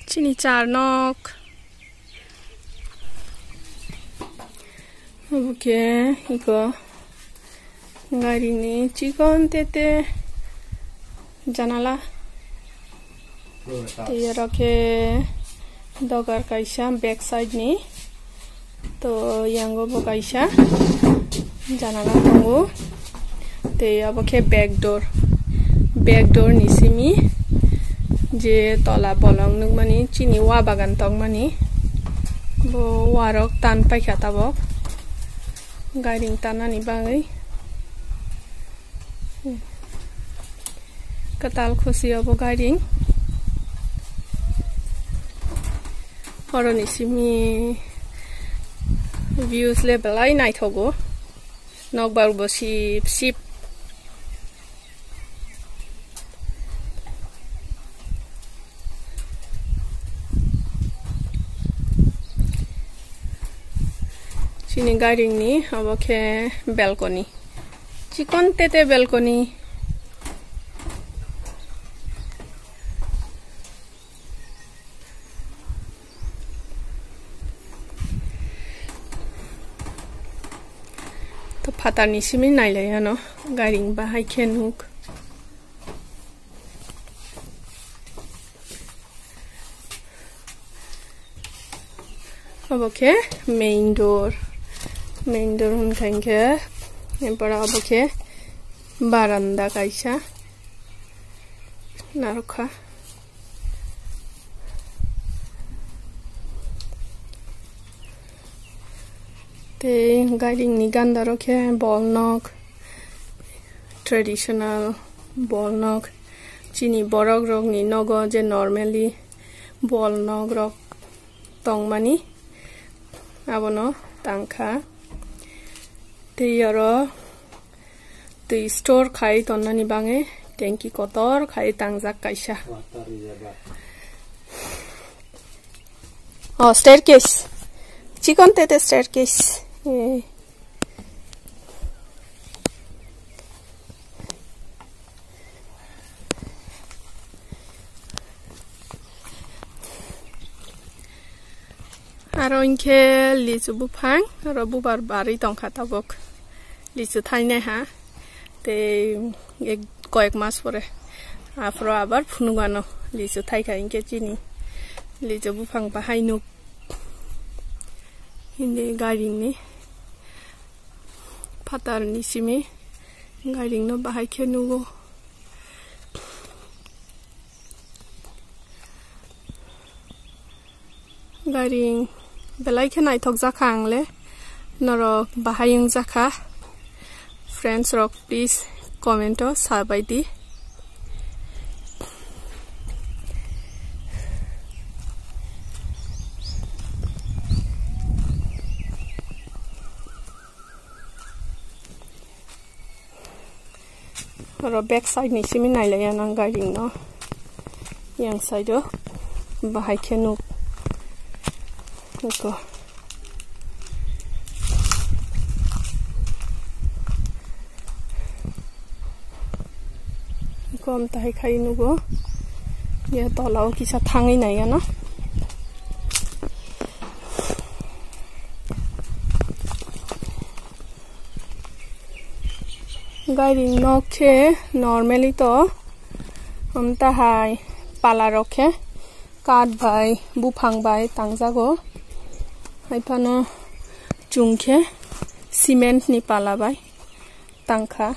Chini charnok. Oke, iko gari ni cikon tete janala. Iroke dogar kaisa back side ni. To yango bo kaisa janala tongo. Te aboke back door ni simi. Je tola bolong nuk mani chini wa bagan tong mani bo warok tan pai khata bok guiding tanani bangai katal khosi obo guiding horoni simi views level ai nai thogo nokbar bo sip Chini guiding ni aboke balcony chikon tete balcony to patani simi naile yano guiding bahai khenuk aboke main door hun khainke empara aboke baranda kaisa narokha te guiding ni ganda rokhe ball nok traditional ball nok chini borok rok ni nogo je normally ball nok rok tongmani abono tangkha Teyaro the store khai tonnani bange tanki kotor khai tangjak kaisa oh staircase chikon tete staircase aro inke lisu bupang aro bubar bari tongkha tabok lisu thaine ha te ek koyek mas pore afro abar phunugano lisu thaikha inke chini lisu bupang bahai nuk inde guiding ni patar ni simi guiding no bahai khenugo guiding belai khenai thok jakhang le norok bahayung jakha friends rock please comment o sabai di ro back side ni simi nai le yanang guiding no yang side o bahai khenu Eko. Kom tahi khai nugo. Ya tolau kisa thangi nai na. Guiding nokhe normally to amta hai pala rokhe kat bai bufang bai tangjago haipano chungkhe cement ni pala bai tangkha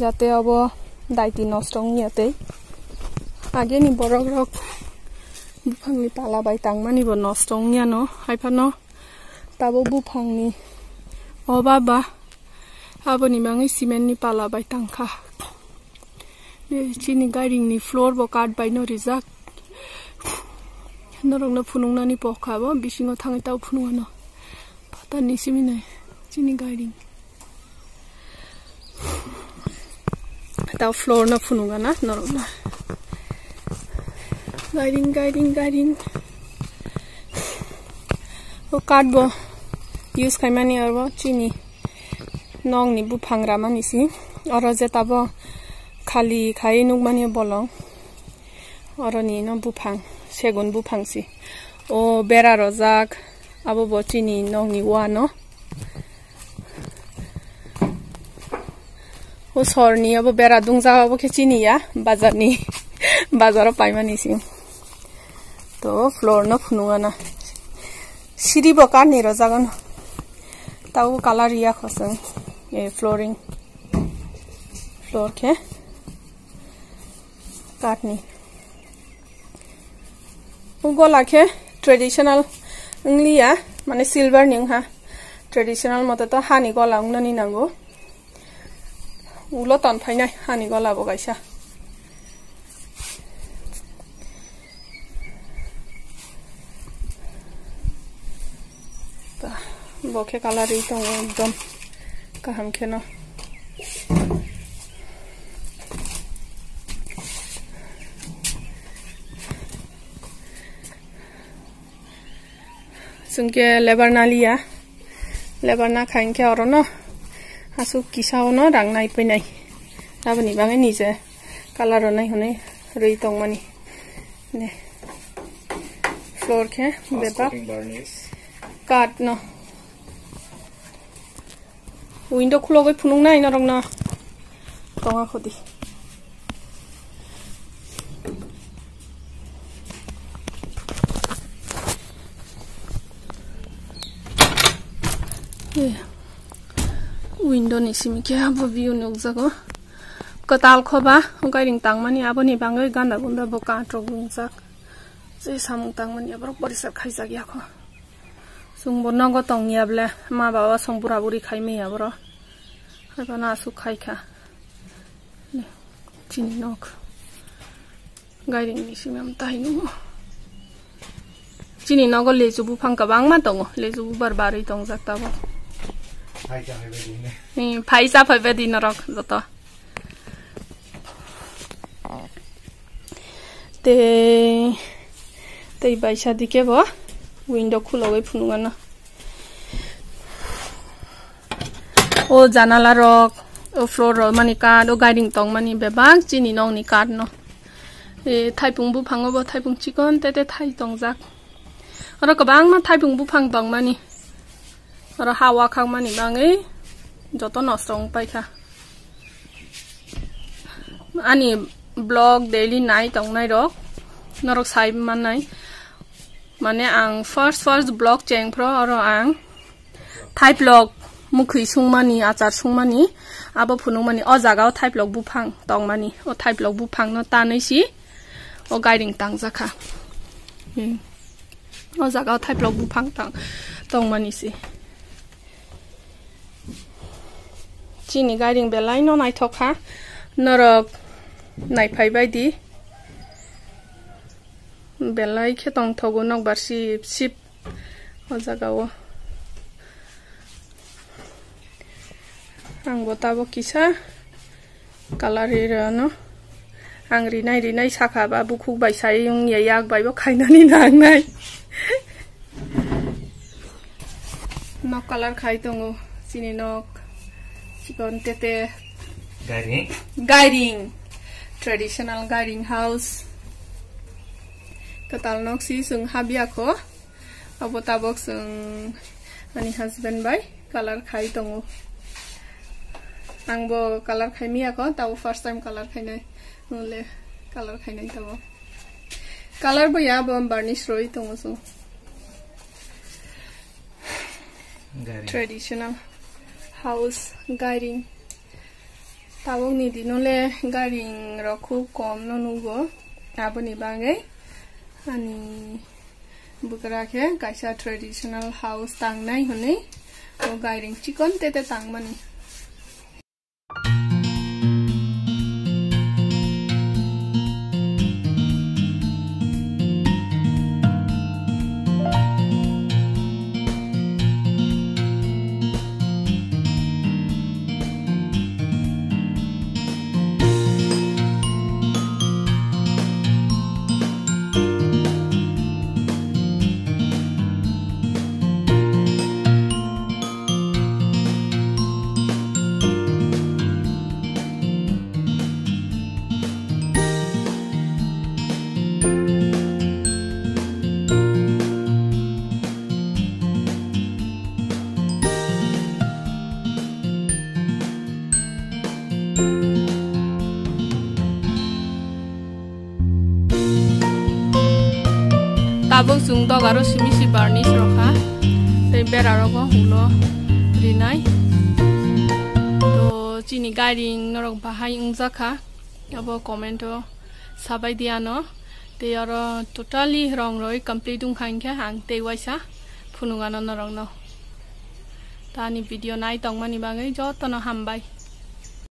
jate obo daiti nostong yate age ni borok rok bufang ni pala bai tangmani bo nostong yano haipano tabo bufang ni obaba aboni mangi cement ni pala bai tangkha chini guiding ni floor bo kat bai no rizak norong na phunung nani pokha bo bisingo thangai tau phunung no pata ni simi nai chini guiding tau floor na phunung na norong na guiding o card bo use khai mani arbo chini nong ni bu phangra mani si oro je tabo khali khai nuk mani bolong oro ni no bu phang segun buphangsi o bera rojak abo bo chini nokni wano o sorni abo bera dungjak abo khe chini ya bazarni bazaro paimani sing to floor no phunungana siri bo karni rojagon tau color ya khosang e flooring floor ke karni ugola ke traditional Inglia mane silver ning ha traditional mate to hani gola ungnani nango ulo ton phainai hani gola bo gaisa ta boke color ri tong ekdom kaham kheno sungke lebarna liya lebarna khain ke oro no asu kisao no rang nai pinai abani bangai nije color nai hone rei tongmani ne floor ke beba kat no window khulo goi phunung nai na rong na tonga khodi window ni simi ke abo view nok jago katal khoba gairing tangmani aboni bangai ganda gunda bo ka trok bungsak je samung tangmani abrok borisar khaijak yakho sungbo nago tongyable ma baba songpura buri khaime abro habana su khaika ne chini nok gairing ni simi am tainu chini nogo leju bu phangka bangma tongo leju bu barbari tongjak tabo Paisa phaibedi narok joto te baisa dike bo window khulogoi phunungana o janala rok o floor ro mani card o guiding tong mani bebak chini nong ni card no e thaipung bu phango bo thaipung chikon te thai tongjak aro kabang ma thaipung bu phang tong mani aro hawa khang mani bangai joto nostong paikha ani blog daily night tong nai rok norok sai manai mane ang first blog cheng pro aro ang thai blog mukhui sungmani achar sungmani abo phunungmani o jagao thai blog buphang tongmani o thai blog buphang no tanai si o guiding tangjaka o jagao thai blog buphang tongmani si chini guiding belai no nai thokha norok nai phai baidi belai khetong thogo nok barsi sip o jagao ang botabo kisa color no ang rinai sakha ba bukhuk bai sai yung yak bai bo khainani nang nai nok color khai tongo chini nok chikon tete guiding traditional guiding house katal nok si sung habia ko abotabok sung ani husband bai color khai tongo angbo color khai mia ko tabo first time color khai nai nole color khai nai tabo color bo ya bo varnish roi tongo so traditional house guiding tabong ni dinole guiding roku kom no nugo aboni bangai ani bukara ke kaisa traditional house tang nai hone o guiding chikon tete tang mani abo jung dog aro simisi barnish rokha tei berarogo hulo rinai to chini gairing norok bahai ungjaka abo comment o sabai diano te aro totally rong roi complete ungkhankha ang te waisa phunungano norong no tani video nai tongmani bagai jotono hambai